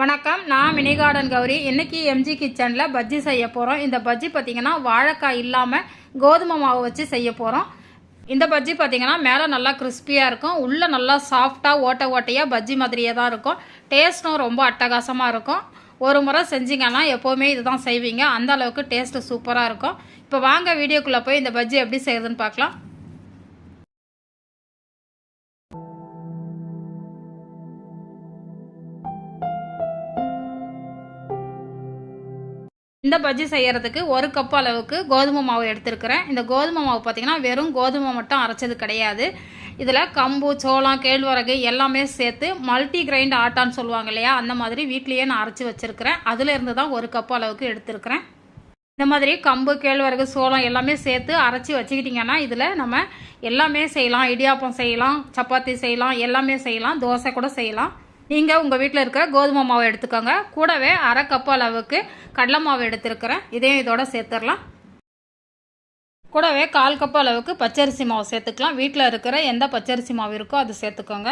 வணக்கம், நான் mini garden Gowri. இன்றைக்கி எம்ஜி கிச்சனில் பஜ்ஜி செய்ய போகிறோம். இந்த பஜ்ஜி பார்த்திங்கன்னா வாழைக்காய் இல்லாமல் கோதுமை மாவு வச்சு செய்ய போகிறோம். இந்த பஜ்ஜி பார்த்திங்கன்னா மேலே நல்லா கிறிஸ்பியாக இருக்கும், உள்ளே நல்லா சாஃப்டாக ஓட்டையாக பஜ்ஜி மாதிரியே தான் இருக்கும். டேஸ்ட்டும் ரொம்ப அட்டகாசமாக இருக்கும். ஒரு முறை செஞ்சிங்கன்னா எப்போவுமே இதுதான் செய்வீங்க, அந்த அளவுக்கு டேஸ்ட்டு சூப்பராக இருக்கும். இப்போ வாங்க வீடியோக்குள்ளே போய் இந்த பஜ்ஜி எப்படி செய்யுதுன்னு பார்க்கலாம். இந்த பஜ்ஜி செய்கிறதுக்கு ஒரு கப் அளவுக்கு கோதுமை மாவு எடுத்துருக்கிறேன். இந்த கோதுமை மாவு பார்த்திங்கன்னா வெறும் கோதுமை மட்டும் அரைச்சது கிடையாது. இதில் கம்பு, சோளம், கேழ்வரகு எல்லாமே சேர்த்து மல்டி கிரைண்ட் ஆட்டான்னு சொல்லுவாங்க இல்லையா, அந்த மாதிரி வீட்லேயே நான் அரைச்சி வச்சுருக்கிறேன். அதிலேருந்து தான் ஒரு கப் அளவுக்கு எடுத்துருக்கிறேன். இந்த மாதிரி கம்பு, கேழ்வரகு, சோளம் எல்லாமே சேர்த்து அரைச்சி வச்சுக்கிட்டிங்கன்னா இதில் நம்ம எல்லாமே செய்யலாம். இடியாப்பம் செய்யலாம், சப்பாத்தி செய்யலாம், எல்லாமே செய்யலாம், தோசை கூட செய்யலாம். நீங்கள் உங்கள் வீட்டில் இருக்க கோதுமை மாவு எடுத்துக்கோங்க. கூடவே அரை கப் அளவுக்கு கடலை மாவு எடுத்துருக்கிறேன், இதையும் இதோட சேர்த்துடலாம். கூடவே 1/4 கப் அளவுக்கு பச்சரிசி மாவு சேர்த்துக்கலாம். வீட்டில் இருக்கிற எந்த பச்சரிசி மாவு இருக்கோ அது சேர்த்துக்கோங்க.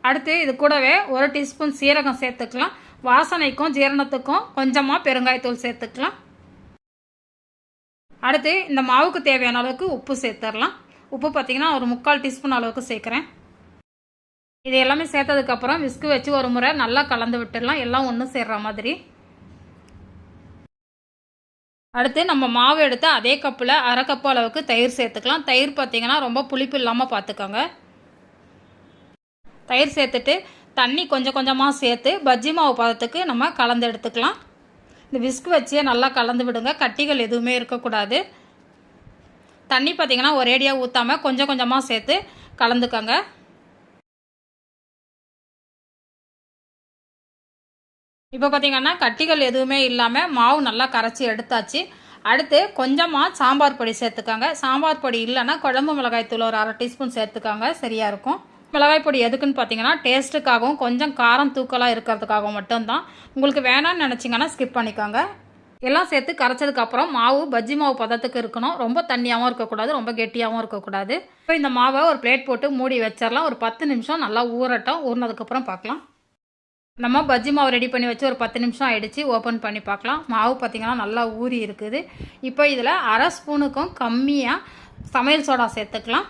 அடுத்து இது கூடவே 1 டீஸ்பூன் சீரகம் சேர்த்துக்கலாம். வாசனைக்கும் ஜீரணத்துக்கும் கொஞ்சமாக பெருங்காயத்தூள் சேர்த்துக்கலாம். அடுத்து இந்த மாவுக்கு தேவையான அளவுக்கு உப்பு சேர்த்துடலாம். உப்பு பார்த்திங்கன்னா ஒரு 3/4 டீஸ்பூன் அளவுக்கு சேர்க்குறேன். இது எல்லாமே சேர்த்ததுக்கப்புறம் விஸ்கு வச்சு ஒரு முறை நல்லா கலந்து விட்டுடலாம், எல்லாம் ஒன்று சேர்ற மாதிரி. அடுத்து நம்ம மாவு எடுத்து அதே கப்பில் அரை கப்பு அளவுக்கு தயிர் சேர்த்துக்கலாம். தயிர் பார்த்திங்கன்னா ரொம்ப புளிப்பு இல்லாமல் பார்த்துக்கோங்க. தயிர் சேர்த்துட்டு தண்ணி கொஞ்சம் கொஞ்சமாக சேர்த்து பஜ்ஜி மாவு பதத்துக்கு நம்ம கலந்து எடுத்துக்கலாம். இந்த விஸ்கு வச்சே நல்லா கலந்து விடுங்க, கட்டிகள் எதுவுமே இருக்கக்கூடாது. தண்ணி பார்த்திங்கன்னா ஒரேடியாக ஊற்றாமல் கொஞ்சம் கொஞ்சமாக சேர்த்து கலந்துக்கோங்க. இப்போ பார்த்திங்கன்னா கட்டிகள் எதுவுமே இல்லாமல் மாவு நல்லா கரைச்சி எடுத்தாச்சு. அடுத்து கொஞ்சமாக சாம்பார் பொடி சேர்த்துக்காங்க. சாம்பார் பொடி இல்லைன்னா குழம்பு மிளகாய் தூள் ஒரு 1/2 டீஸ்பூன் சேர்த்துக்காங்க, சரியாக இருக்கும். மிளகாய் பொடி எதுக்குன்னு பார்த்தீங்கன்னா டேஸ்ட்டுக்காகவும் கொஞ்சம் காரம் தூக்கலாக இருக்கிறதுக்காகவும் மட்டும்தான். உங்களுக்கு வேணான்னு நினச்சிங்கன்னா ஸ்கிப் பண்ணிக்கோங்க. எல்லாம் சேர்த்து கரைச்சதுக்கப்புறம் மாவு பஜ்ஜி மாவு பதத்துக்கு இருக்கணும். ரொம்ப தண்ணியாகவும் இருக்கக்கூடாது, ரொம்ப கெட்டியாகவும் இருக்கக்கூடாது. இப்போ இந்த மாவை ஒரு பிளேட் போட்டு மூடி வச்சிடலாம். ஒரு 10 நிமிஷம் நல்லா ஊறட்டும். ஊறினதுக்கப்புறம் பார்க்கலாம். நம்ம பஜ்ஜி மாவு ரெடி பண்ணி வச்சு ஒரு 10 நிமிஷம் ஆகிடுச்சு. ஓப்பன் பண்ணி பார்க்கலாம். மாவு பார்த்திங்கன்னா நல்லா ஊறி இருக்குது. இப்போ இதில் அரை ஸ்பூனுக்கும் கம்மியாக சமையல் சோடா சேர்த்துக்கலாம்.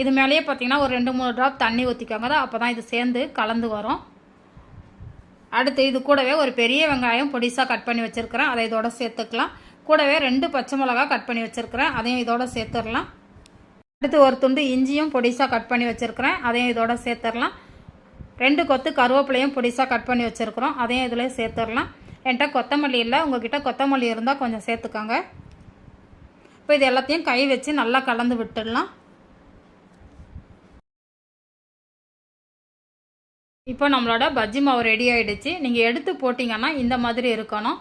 இது மேலேயே பார்த்திங்கன்னா ஒரு 2-3 ட்ராப் தண்ணி ஊற்றிக்கோங்க தான், அப்போ தான் இது சேர்ந்து கலந்து வரும். அடுத்து இது கூடவே ஒரு பெரிய வெங்காயம் பொடிசாக கட் பண்ணி வச்சுருக்கிறேன், அதை இதோட சேர்த்துக்கலாம். கூடவே 2 பச்சை மிளகா கட் பண்ணி வச்சுருக்கிறேன், அதையும் இதோட சேர்த்துடலாம். அடுத்து ஒரு துண்டு இஞ்சியும் பொடிசாக கட் பண்ணி வச்சுருக்கிறேன், அதையும் இதோட சேர்த்துடலாம். 2 கொத்து கருவேப்பிலையும் பொடிசாக கட் பண்ணி வச்சுருக்குறோம், அதையும் இதில் சேர்த்துடலாம். என்கிட்ட கொத்தமல்லி இல்லை, உங்கள்கிட்ட கொத்தமல்லி இருந்தால் கொஞ்சம் சேர்த்துக்கோங்க. இப்போ இது எல்லாத்தையும் கை வச்சு நல்லா கலந்து விட்டுடலாம். இப்போ நம்மளோட பஜ்ஜி மாவு ரெடி ஆகிடுச்சு. நீங்கள் எடுத்து போட்டிங்கன்னா இந்த மாதிரி இருக்கணும்.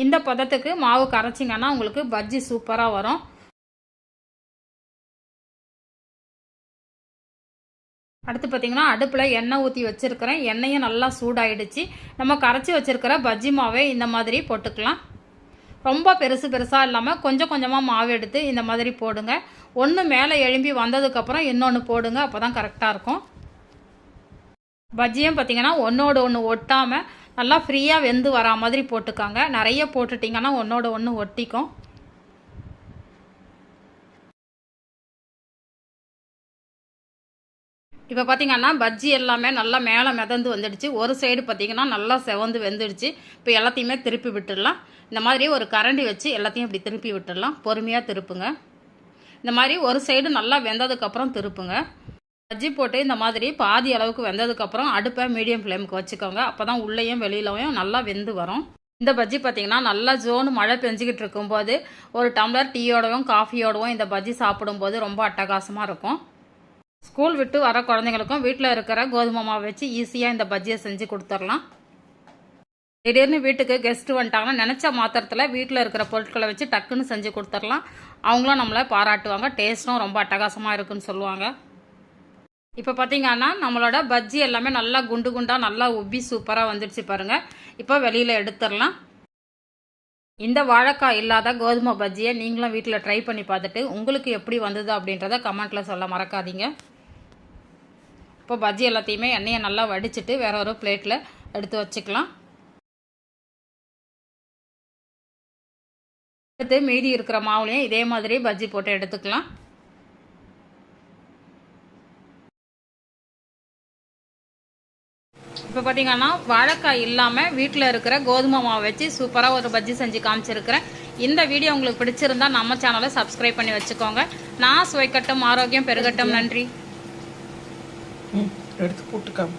இந்த பதத்துக்கு மாவு கரைச்சிங்கன்னா உங்களுக்கு பஜ்ஜி சூப்பராக வரும். அடுத்து பார்த்திங்கன்னா அடுப்பில் எண்ணெய் ஊற்றி வச்சுருக்கிறேன். எண்ணெயும் நல்லா சூடாயிடுச்சு. நம்ம கரைச்சி வச்சுருக்கிற பஜ்ஜி மாவை இந்த மாதிரி போட்டுக்கலாம். ரொம்ப பெருசாக இல்லாமல் கொஞ்சம் கொஞ்சமாக மாவு எடுத்து இந்த மாதிரி போடுங்க. ஒன்று மேலே எழும்பி வந்ததுக்கப்புறம் இன்னொன்று போடுங்க, அப்போ தான் கரெக்டாக இருக்கும். பஜ்ஜியும் பார்த்திங்கன்னா ஒன்றோடு ஒன்று ஒட்டாமல் நல்லா ஃப்ரீயாக வெந்து வரா மாதிரி போட்டுக்காங்க. நிறைய போட்டுட்டிங்கன்னா ஒன்றோட ஒன்று ஒட்டிக்கும். இப்போ பார்த்திங்கன்னா பஜ்ஜி எல்லாமே நல்லா மேலே மிதந்து வந்துடுச்சு. ஒரு சைடு பார்த்திங்கன்னா நல்லா செவந்து வெந்துடுச்சு. இப்போ எல்லாத்தையுமே திருப்பி விட்டுடலாம். இந்த மாதிரி ஒரு கரண்டி வச்சு எல்லாத்தையும் இப்படி திருப்பி விட்டுடலாம். பொறுமையாக திருப்புங்க. இந்த மாதிரி ஒரு சைடு நல்லா வெந்ததுக்கப்புறம் திருப்புங்க. பஜ்ஜி போட்டு இந்த மாதிரி பாதி அளவுக்கு வெந்ததுக்கப்புறம் அடுப்பை மீடியம் ஃப்ளேமுக்கு வச்சுக்கோங்க. அப்போ தான் உள்ளேயும் வெளியிலையும் நல்லா வெந்து வரும். இந்த பஜ்ஜி பார்த்திங்கன்னா நல்லா ஜோனு மழை பெஞ்சிக்கிட்டு இருக்கும்போது ஒரு டம்ளர் டீயோடவும் காஃபியோடவும் இந்த பஜ்ஜி சாப்பிடும்போது ரொம்ப அட்டகாசமாக இருக்கும். ஸ்கூல் விட்டு வர குழந்தைங்களுக்கும் வீட்டில் இருக்கிற கோதுமை மாவு வச்சு ஈஸியாக இந்த பஜ்ஜியை செஞ்சு கொடுத்துடலாம். திடீர்னு வீட்டுக்கு கெஸ்ட்டு வந்துட்டாங்கன்னா நினச்ச மாத்திரத்தில் வீட்டில் இருக்கிற பொருட்களை வச்சு டக்குன்னு செஞ்சு கொடுத்துடலாம். அவங்களும் நம்மளை பாராட்டுவாங்க. டேஸ்ட்டும் ரொம்ப அட்டகாசமாக இருக்குன்னு சொல்லுவாங்க. இப்போ பார்த்திங்கன்னா நம்மளோட பஜ்ஜி எல்லாமே நல்லா குண்டு குண்டாக நல்லா உப்பி சூப்பராக வந்துடுச்சு பாருங்கள். இப்போ வெளியில் எடுத்துடலாம். இந்த வாழைக்காய் இல்லாத கோதுமை பஜ்ஜியை நீங்களும் வீட்டில் ட்ரை பண்ணி பார்த்துட்டு உங்களுக்கு எப்படி வந்தது அப்படின்றத கமெண்ட்டில் சொல்ல மறக்காதீங்க. இப்போ பஜ்ஜி எல்லாத்தையுமே எண்ணெயை நல்லா வடிச்சிட்டு வேற ஒரு பிளேட்டில் எடுத்து வச்சுக்கலாம். அடுத்து மீதி இருக்கிற மாவுலையும் இதே மாதிரி பஜ்ஜி போட்டு எடுத்துக்கலாம். இப்போ பார்த்தீங்கன்னா வாழைக்காய் இல்லாமல் வீட்டில் இருக்கிற கோதுமை மாவு வச்சு சூப்பராக ஒரு பஜ்ஜி செஞ்சு காமிச்சிருக்கிறேன். இந்த வீடியோ உங்களுக்கு பிடிச்சிருந்தா நம்ம சேனலை சப்ஸ்கிரைப் பண்ணி வச்சுக்கோங்க. நான் சுவைக்கட்டும், ஆரோக்கியம் பெருகட்டும். நன்றி. எடுத்து போட்டுக்காம